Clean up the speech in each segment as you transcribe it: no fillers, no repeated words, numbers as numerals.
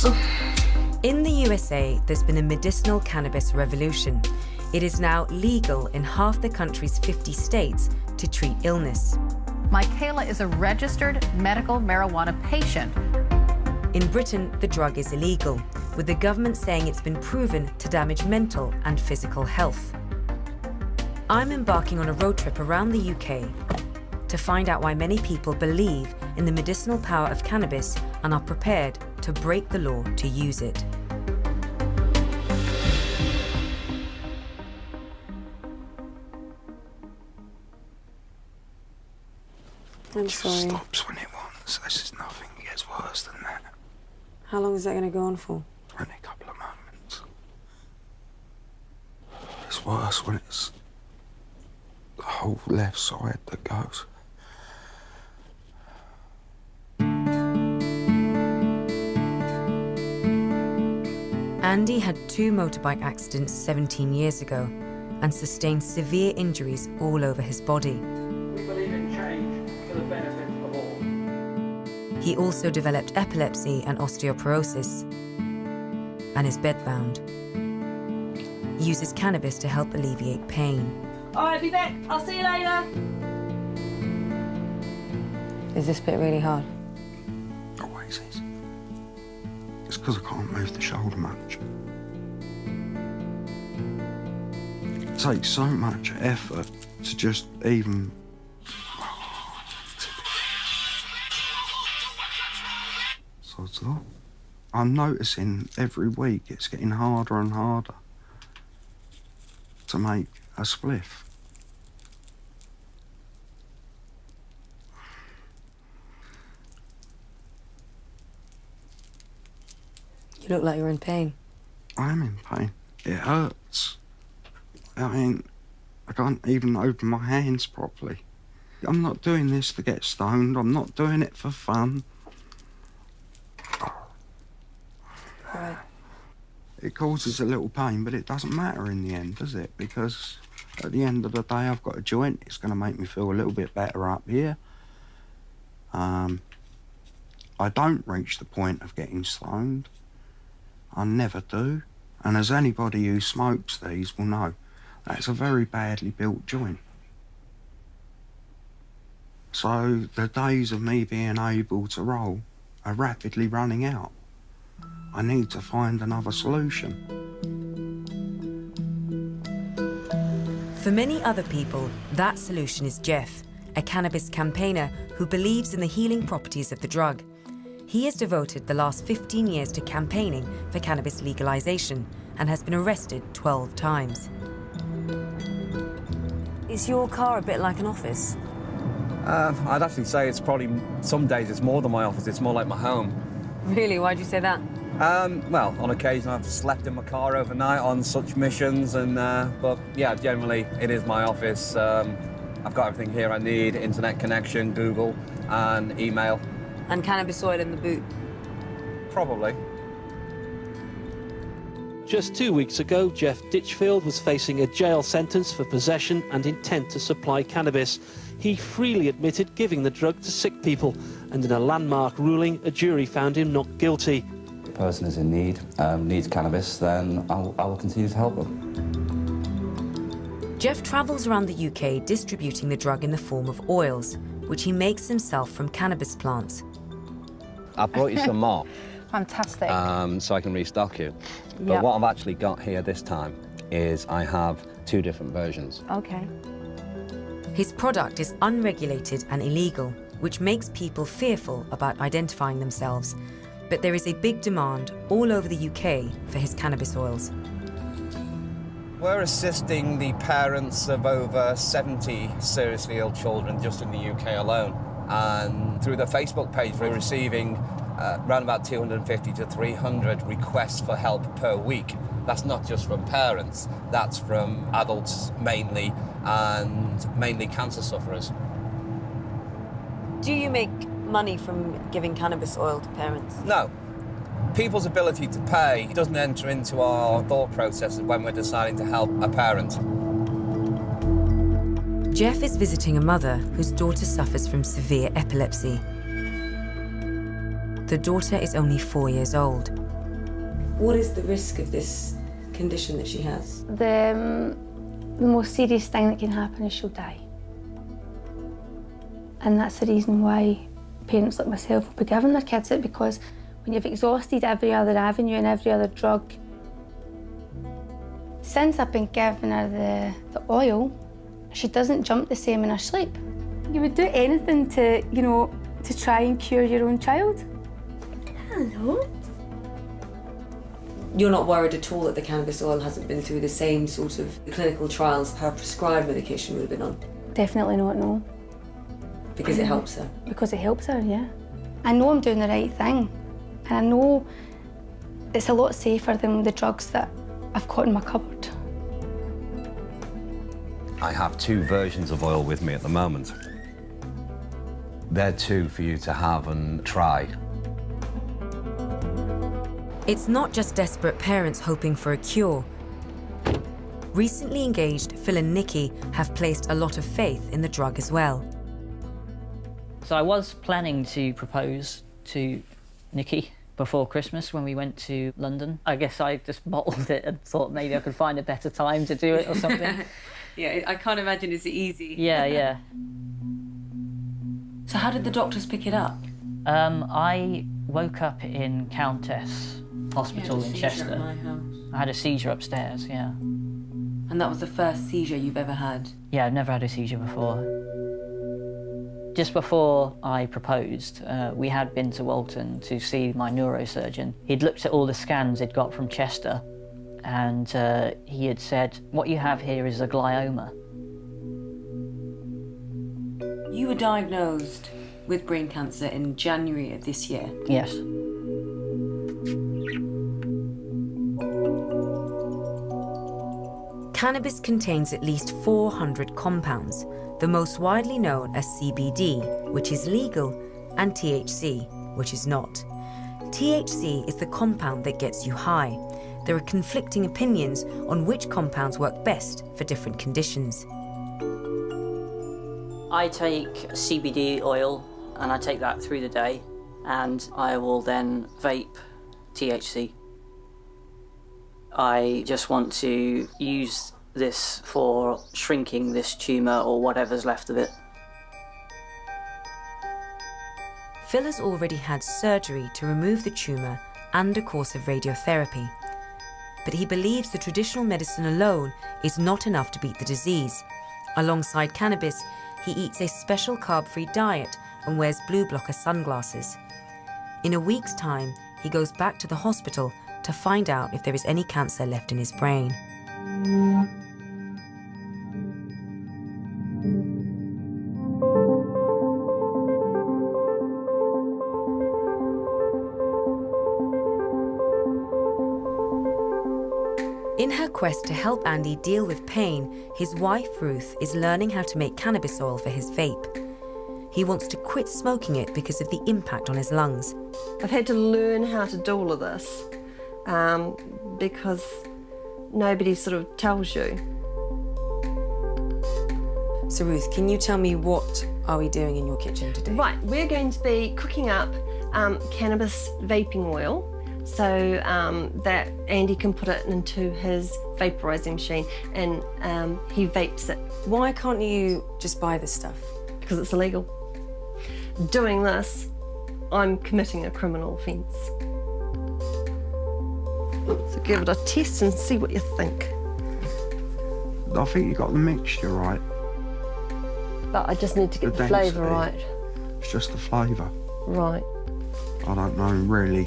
drugs. In the USA, there's been a medicinal cannabis revolution. It is now legal in half the country's 50 states to treat illness. Michaela is a registered medical marijuana patient. In Britain, the drug is illegal, with the government saying it's been proven to damage mental and physical health. I'm embarking on a road trip around the UK to find out why many people believe in the medicinal power of cannabis and are prepared to break the law to use it. I'm sorry. It stops when it wants. This is nothing. It gets worse than that. How long is that going to go on for? Only a couple of moments. It's worse when it's the whole left side that goes. Andy had 2 motorbike accidents 17 years ago and sustained severe injuries all over his body. We believe in change for the benefit of all. He also developed epilepsy and osteoporosis and is bedbound. He uses cannabis to help alleviate pain. All right, be back. I'll see you later. Is this bit really hard? Always is. It's because I can't move the shoulder much. It takes so much effort to just even... So it's all. I'm noticing every week it's getting harder and harder to make a spliff. You look like you're in pain. I am in pain. It hurts. I mean, I can't even open my hands properly. I'm not doing this to get stoned. I'm not doing it for fun. Right. It causes a little pain, but it doesn't matter in the end, does it? Because at the end of the day, I've got a joint. It's going to make me feel a little bit better up here. I don't reach the point of getting stoned. I never do. And as anybody who smokes these will know, that's a very badly built joint. So the days of me being able to roll are rapidly running out. I need to find another solution. For many other people, that solution is Jeff, a cannabis campaigner who believes in the healing properties of the drug. He has devoted the last 15 years to campaigning for cannabis legalization and has been arrested 12 times. Is your car a bit like an office? I'd actually say it's probably, some days it's more than my office, it's more like my home. Really? Why'd you say that? Well, on occasion I've slept in my car overnight on such missions, and but yeah, generally it is my office. I've got everything here I need, internet connection, Google, and email. And cannabis oil in the boot? Probably. Just 2 weeks ago, Jeff Ditchfield was facing a jail sentence for possession and intent to supply cannabis. He freely admitted giving the drug to sick people, and in a landmark ruling, a jury found him not guilty. If the person is in need, needs cannabis, then I will continue to help them. Jeff travels around the UK distributing the drug in the form of oils, which he makes himself from cannabis plants. I brought you some more. Fantastic. So I can restock you. But Yep. what I've actually got here this time is I have 2 different versions. Okay. His product is unregulated and illegal, which makes people fearful about identifying themselves. But there is a big demand all over the UK for his cannabis oils. We're assisting the parents of over 70 seriously ill children just in the UK alone. And through the Facebook page, we're receiving around about 250 to 300 requests for help per week. That's not just from parents, that's from adults mainly, and mainly cancer sufferers. Do you make money from giving cannabis oil to parents? No. People's ability to pay doesn't enter into our thought processes when we're deciding to help a parent. Jeff is visiting a mother whose daughter suffers from severe epilepsy. The daughter is only 4 years old. What is the risk of this condition that she has? The most serious thing that can happen is she'll die. And that's the reason why parents like myself will be giving their kids it, because when you've exhausted every other avenue and every other drug. Since I've been giving her the oil, she doesn't jump the same in her sleep. You would do anything to, you know, to try and cure your own child. Hello. You're not worried at all that the cannabis oil hasn't been through the same sort of clinical trials her prescribed medication would have been on? Definitely not, no. Because it helps her? Because it helps her, yeah. I know I'm doing the right thing. And I know it's a lot safer than the drugs that I've got in my cupboard. I have 2 versions of oil with me at the moment. They're 2 for you to have and try. It's not just desperate parents hoping for a cure. Recently engaged Phil and Nikki have placed a lot of faith in the drug as well. So I was planning to propose to Nikki before Christmas when we went to London. I guess I just bottled it and thought maybe I could find a better time to do it or something. Yeah, I can't imagine it's easy. Yeah. So how did the doctors pick it up? I woke up in Countess Hospital in Chester. At my house. I had a seizure upstairs, yeah. And that was the first seizure you've ever had? Yeah, I've never had a seizure before. Just before I proposed, we had been to Walton to see my neurosurgeon. He'd looked at all the scans he'd got from Chester, and he had said, what you have here is a glioma. You were diagnosed with brain cancer in January of this year? Yes. Cannabis contains at least 400 compounds, the most widely known as CBD, which is legal, and THC, which is not. THC is the compound that gets you high. There are conflicting opinions on which compounds work best for different conditions. I take CBD oil and I take that through the day, and I will then vape THC. I just want to use this for shrinking this tumour or whatever's left of it. Phil has already had surgery to remove the tumour and a course of radiotherapy. But he believes the traditional medicine alone is not enough to beat the disease. Alongside cannabis, he eats a special carb-free diet and wears blue blocker sunglasses. In a week's time, he goes back to the hospital to find out if there is any cancer left in his brain. In her quest to help Andy deal with pain, his wife Ruth is learning how to make cannabis oil for his vape. He wants to quit smoking it because of the impact on his lungs. I've had to learn how to do all of this because nobody sort of tells you. So Ruth, can you tell me what are we doing in your kitchen today? Right, we're going to be cooking up cannabis vaping oil so that Andy can put it into his vaporising machine and he vapes it. Why can't you just buy this stuff? Because it's illegal. Doing this, I'm committing a criminal offence. So give it a test and see what you think. I think you got the mixture right. But I just need to get the flavour right. It's just the flavour. Right. I don't know really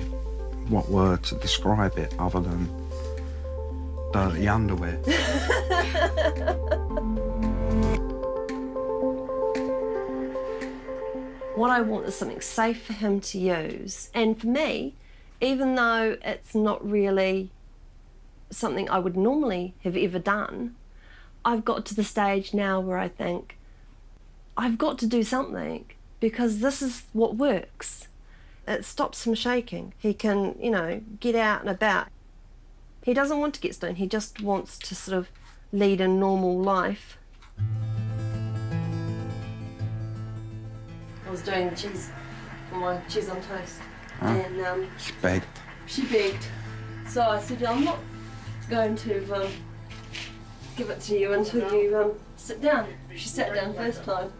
what word to describe it other than dirty underwear. What I want is something safe for him to use. And for me, even though it's not really something I would normally have ever done, I've got to the stage now where I think, I've got to do something because this is what works. It stops him shaking. He can, you know, get out and about. He doesn't want to get stoned. He just wants to sort of lead a normal life. I was doing cheese for my cheese on toast. She begged. She begged. So I said, I'm not going to give it to you until you sit down. She sat down first time.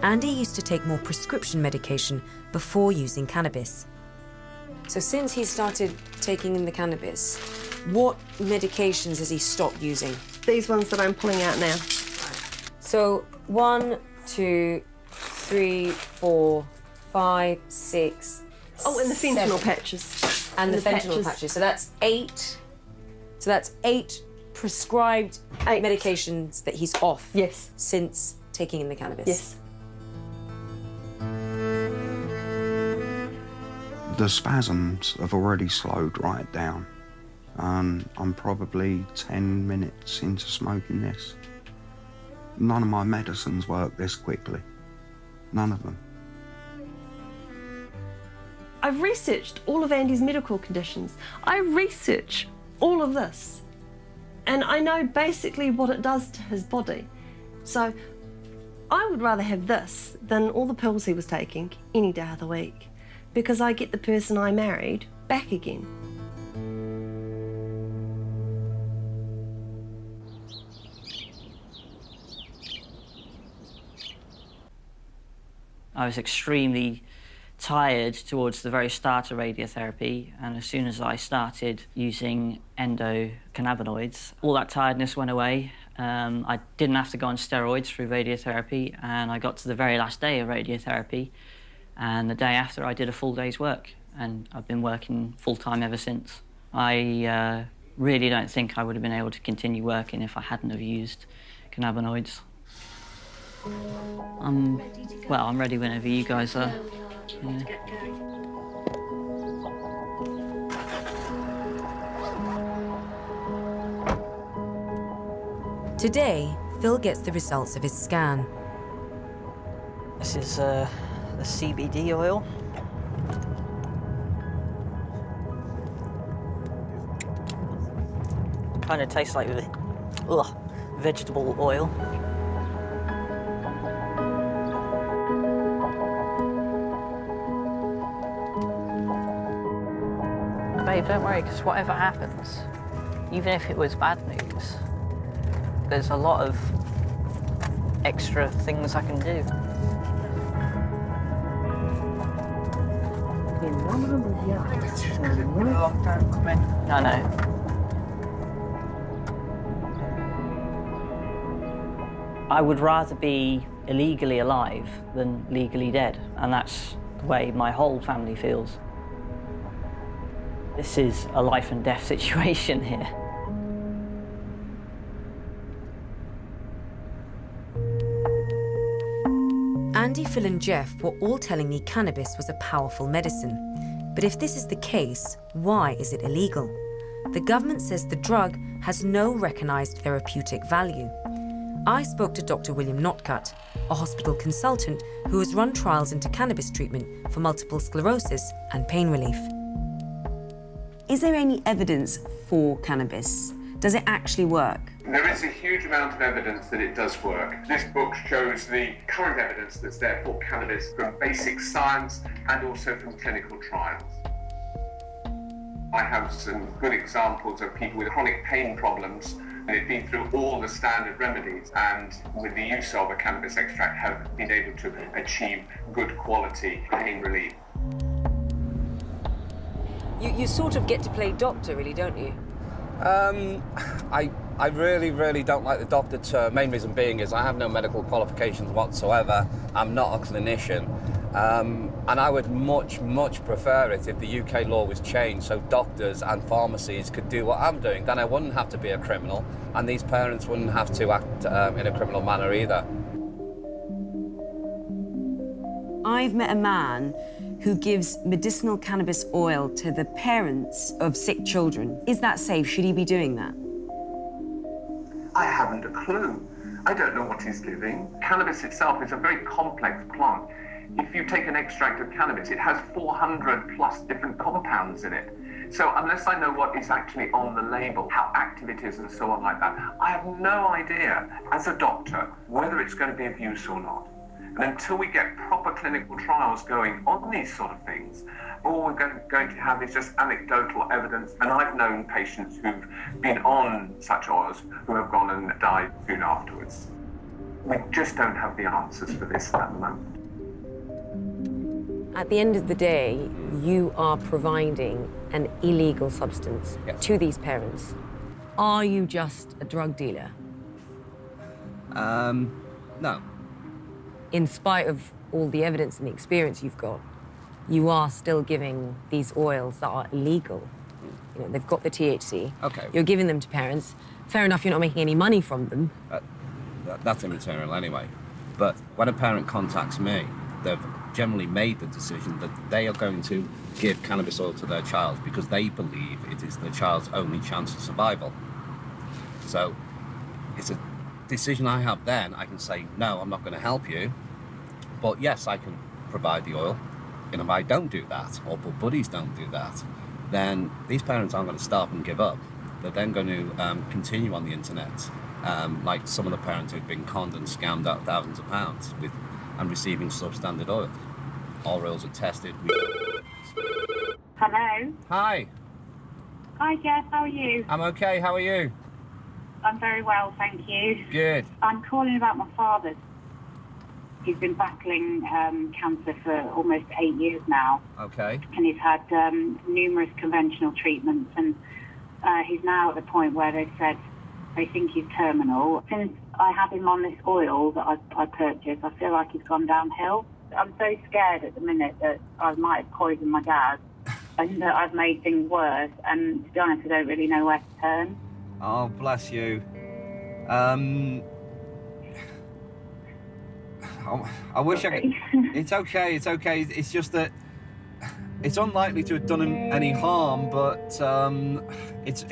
Andy used to take more prescription medication before using cannabis. So since he started taking in the cannabis, what medications has he stopped using? These ones that I'm pulling out now. So 1, 2, 3, 4, 5, 6. Oh, and the fentanyl 7. patches. And the fentanyl patches. So that's 8. So that's 8 prescribed medications that he's off. Yes. Since taking in the cannabis. Yes. The spasms have already slowed right down. I'm probably 10 minutes into smoking this. None of my medicines work this quickly. None of them. I've researched all of Andy's medical conditions. I research all of this. And I know basically what it does to his body. So I would rather have this than all the pills he was taking any day of the week, because I get the person I married back again. I was extremely tired towards the very start of radiotherapy, and as soon as I started using endocannabinoids, all that tiredness went away. I didn't have to go on steroids through radiotherapy, and I got to the very last day of radiotherapy, and the day after I did a full day's work, and I've been working full-time ever since. I really don't think I would have been able to continue working if I hadn't have used cannabinoids. I'm ready whenever you guys are. Yeah. Today, Phil gets the results of his scan. This is the CBD oil. Kind of tastes like vegetable oil. Babe, don't worry, because whatever happens, even if it was bad news, there's a lot of extra things I can do. I know. I would rather be illegally alive than legally dead, and that's the way my whole family feels. This is a life and death situation here. Andy, Phil and Jeff were all telling me cannabis was a powerful medicine. But if this is the case, why is it illegal? The government says the drug has no recognised therapeutic value. I spoke to Dr. William Notcutt, a hospital consultant who has run trials into cannabis treatment for multiple sclerosis and pain relief. Is there any evidence for cannabis? Does it actually work? There is a huge amount of evidence that it does work. This book shows the current evidence that's there for cannabis from basic science and also from clinical trials. I have some good examples of people with chronic pain problems, and they've been through all the standard remedies, and with the use of a cannabis extract have been able to achieve good quality pain relief. You sort of get to play doctor, really, don't you? I really don't like the doctor term. Main reason being is I have no medical qualifications whatsoever. I'm not a clinician. And I would much prefer it if the UK law was changed so doctors and pharmacies could do what I'm doing. Then I wouldn't have to be a criminal, and these parents wouldn't have to act in a criminal manner either. I've met a man who gives medicinal cannabis oil to the parents of sick children. Is that safe? Should he be doing that? I haven't a clue. I don't know what he's giving. Cannabis itself is a very complex plant. If you take an extract of cannabis, it has 400 plus different compounds in it. So unless I know what is actually on the label, how active it is and so on like that, I have no idea, as a doctor, whether it's going to be of use or not. And until we get proper clinical trials going on these sort of things, all we're going to have is just anecdotal evidence. And I've known patients who've been on such oils who have gone and died soon afterwards. We just don't have the answers for this at the moment. At the end of the day, you are providing an illegal substance to these parents. Are you just a drug dealer? No. In spite of all the evidence and the experience you've got, you are still giving these oils that are illegal. You know, they've got the THC. Okay. You're giving them to parents. Fair enough, you're not making any money from them. That's immaterial anyway. But when a parent contacts me, they've generally made the decision that they are going to give cannabis oil to their child because they believe it is their child's only chance of survival. So it's a decision I have then. I can say, no, I'm not going to help you, but yes, I can provide the oil. And if I don't do that, or buddies don't do that, then these parents aren't going to stop and give up. They're then going to continue on the internet, like some of the parents who've been conned and scammed out thousands of pounds with and receiving substandard oil. All oils are tested. Hello. Hi. Hi, Jeff. How are you? I'm okay. How are you? I'm very well, thank you. Good. I'm calling about my father. He's been battling cancer for almost 8 years now. Okay. And he's had numerous conventional treatments, and he's now at the point where they've said they think he's terminal. Since I had him on this oil that I purchased, I feel like he's gone downhill. I'm so scared at the minute that I might have poisoned my dad and that I've made things worse, and to be honest, I don't really know where to turn. Oh, bless you. I wish I could... It's okay, it's okay. It's just that it's unlikely to have done him any harm, but it's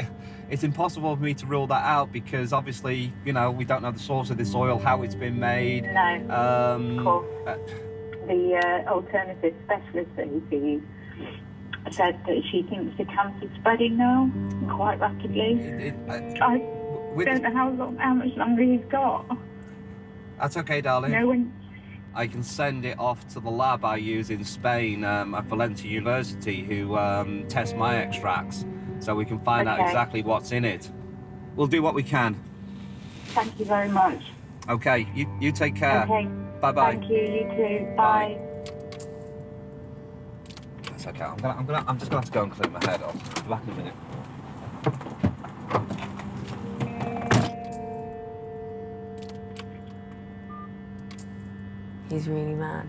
impossible for me to rule that out because obviously, you know, we don't know the source of this oil, how it's been made. No, of course. The alternative specialist that he sees said that she thinks the cancer's spreading now quite rapidly. I don't know how much longer he's got. That's okay, darling. No one. I can send it off to the lab I use in Spain at Valencia University who test my extracts so we can find out exactly what's in it. We'll do what we can. Thank you very much. Okay, you take care. Okay. Bye-bye. Thank you, you too. Bye. That's okay. I'm just gonna have to go and clean my head off. I'll be back in a minute. He's really mad.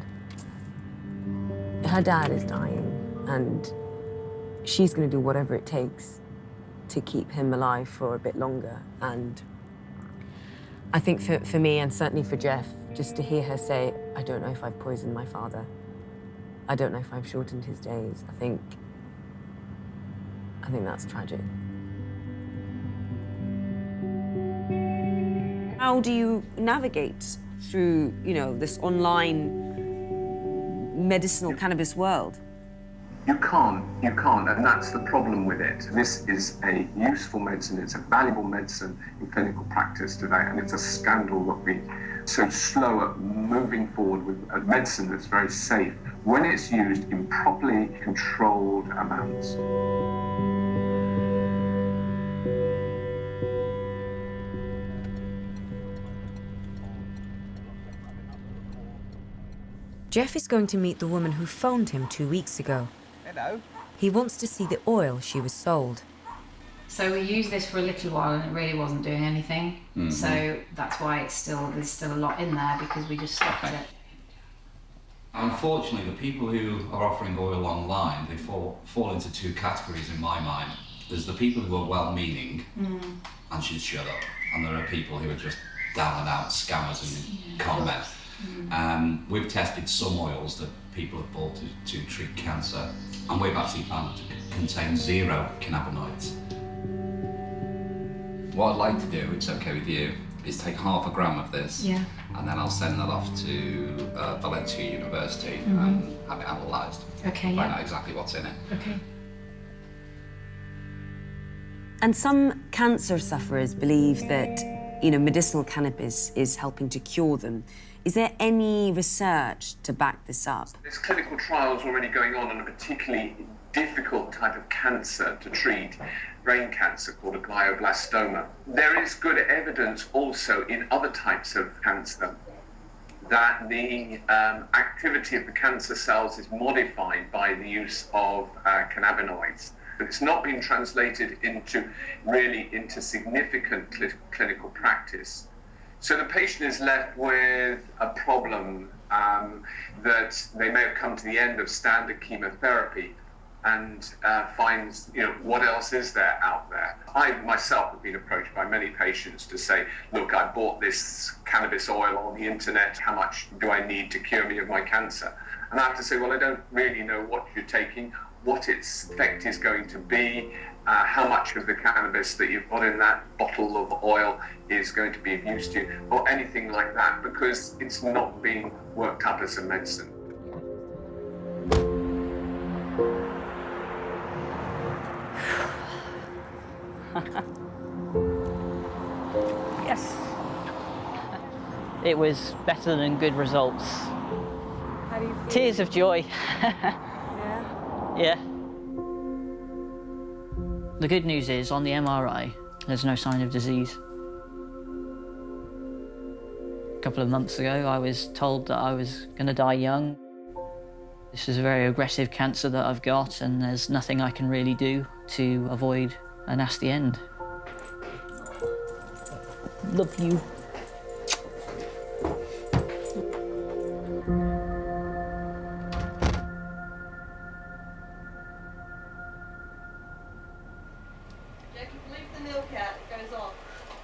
Her dad is dying, and she's going to do whatever it takes to keep him alive for a bit longer. And I think for me, and certainly for Jeff, just to hear her say, I don't know if I've poisoned my father. I don't know if I've shortened his days. I think that's tragic. How do you navigate through, you know, this online medicinal cannabis world? You can't, and that's the problem with it. This is a useful medicine, it's a valuable medicine in clinical practice today, and it's a scandal that we're so slow at moving forward with a medicine that's very safe when it's used in properly controlled amounts. Jeff is going to meet the woman who phoned him 2 weeks ago. Hello. He wants to see the oil she was sold. So we used this for a little while and it really wasn't doing anything. Mm-hmm. So that's why there's still a lot in there because we just stopped it. Unfortunately, the people who are offering oil online, they fall into two categories in my mind. There's the people who are well-meaning and should shut up, and there are people who are just down and out scammers and con men. We've tested some oils that people have bought to treat cancer, and we've actually found to contain 0 cannabinoids. What I'd like to do, it's okay with you, is take 0.5 gram of this, and then I'll send that off to Valencia University and have it analysed. Okay, Find out exactly what's in it. Okay. And some cancer sufferers believe that, you know, medicinal cannabis is helping to cure them. Is there any research to back this up? There's clinical trials already going on a particularly difficult type of cancer to treat, brain cancer called a glioblastoma. There is good evidence also in other types of cancer that the activity of the cancer cells is modified by the use of cannabinoids. But it's not been translated into significant clinical practice. So the patient is left with a problem that they may have come to the end of standard chemotherapy and finds, what else is there out there? I myself have been approached by many patients to say, look, I bought this cannabis oil on the internet. How much do I need to cure me of my cancer? And I have to say, well, I don't really know what you're taking, what its effect is going to be, how much of the cannabis that you've got in that bottle of oil is going to be of use to you, or anything like that, because it's not being worked up as a medicine. Yes. It was better than good results. How do you feel? Tears of joy. Yeah. The good news is, on the MRI, there's no sign of disease. A couple of months ago, I was told that I was going to die young. This is a very aggressive cancer that I've got, and there's nothing I can really do to avoid a nasty end. Love you.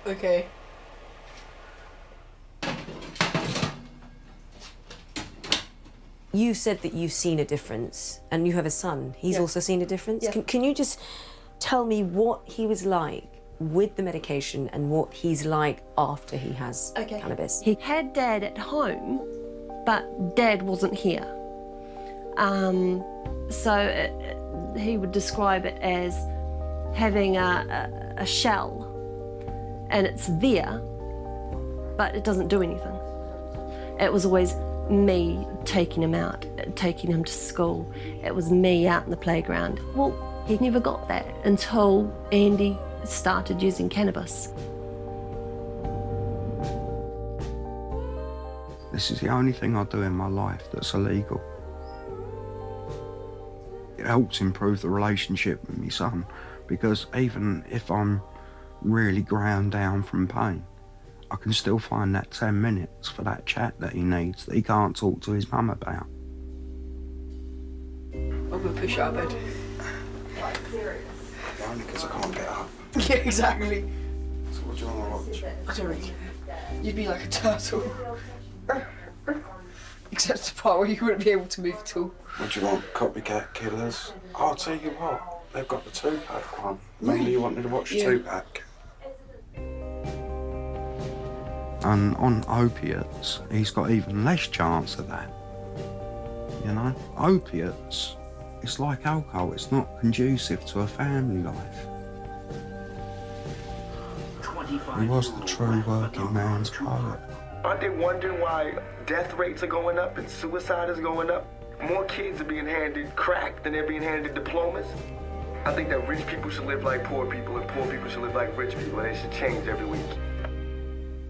Okay. You said that you've seen a difference, and you have a son. He's also seen a difference. Yeah. Can you just tell me what he was like with the medication and what he's like after he has cannabis? He had Dad at home, but Dad wasn't here. He would describe it as having a shell, and it's there, but it doesn't do anything. It was always me taking him out, taking him to school. It was me out in the playground. Well, he never got that until Andy started using cannabis. This is the only thing I do in my life that's illegal. It helps improve the relationship with my son, because even if I'm really ground down from pain, I can still find that 10 minutes for that chat that he needs, that he can't talk to his mum about. I'm gonna push out of bed. Only because I can't get up. Yeah, exactly. So what do you want to watch? I don't know. You'd be like a turtle. Except the part where you wouldn't be able to move at all. What do you want? Copycat killers? I'll tell you what, they've got the 2-pack one. Mainly you wanted to watch the 2-pack. And on opiates, he's got even less chance of that. You know? Opiates, it's like alcohol, it's not conducive to a family life. He was the true working man's poet. Aren't they wondering why death rates are going up and suicide is going up? More kids are being handed crack than they're being handed diplomas. I think that rich people should live like poor people and poor people should live like rich people, and it should change every week.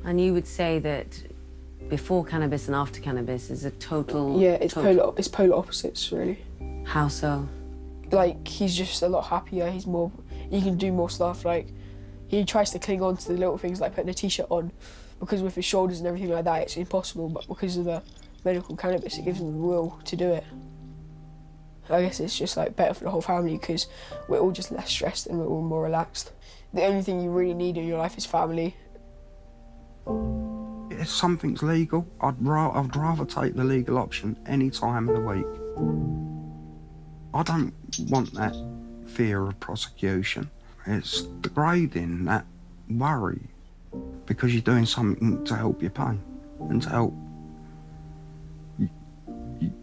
And you would say that before cannabis and after cannabis is a total... Yeah, it's polar opposites, really. How so? Like, he's just a lot happier, he can do more stuff, like, he tries to cling on to the little things like putting a t-shirt on, because with his shoulders and everything like that, it's impossible, but because of the medical cannabis, it gives him the will to do it. I guess it's just like better for the whole family because we're all just less stressed and we're all more relaxed. The only thing you really need in your life is family. If something's legal, I'd rather take the legal option any time of the week. I don't want that fear of prosecution. It's degrading, that worry, because you're doing something to help your pain and to help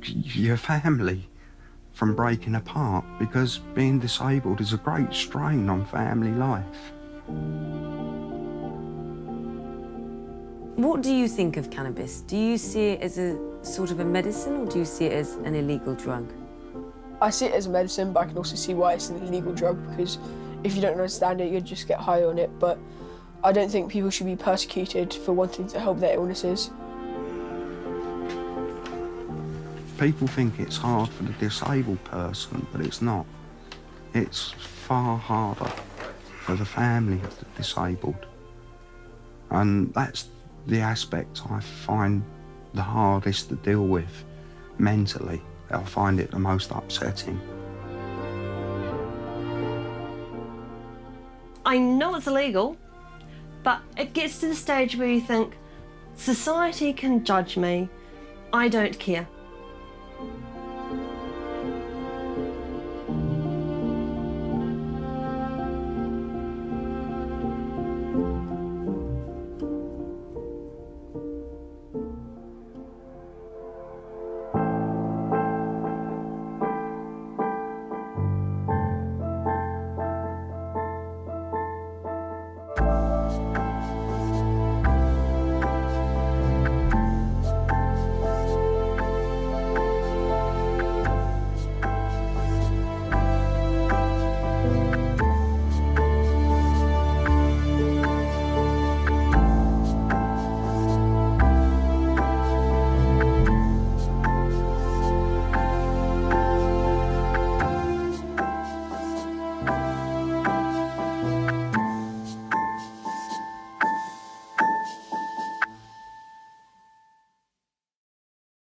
your family from breaking apart, because being disabled is a great strain on family life. What do you think of cannabis? Do you see it as a sort of a medicine, or do you see it as an illegal drug? I see it as a medicine, but I can also see why it's an illegal drug, because if you don't understand it, you'll just get high on it. But I don't think people should be persecuted for wanting to help their illnesses. People think it's hard for the disabled person, but it's not. It's far harder for the family of the disabled. And that's the aspect I find the hardest to deal with mentally. I find it the most upsetting. I know it's illegal, but it gets to the stage where you think, society can judge me, I don't care.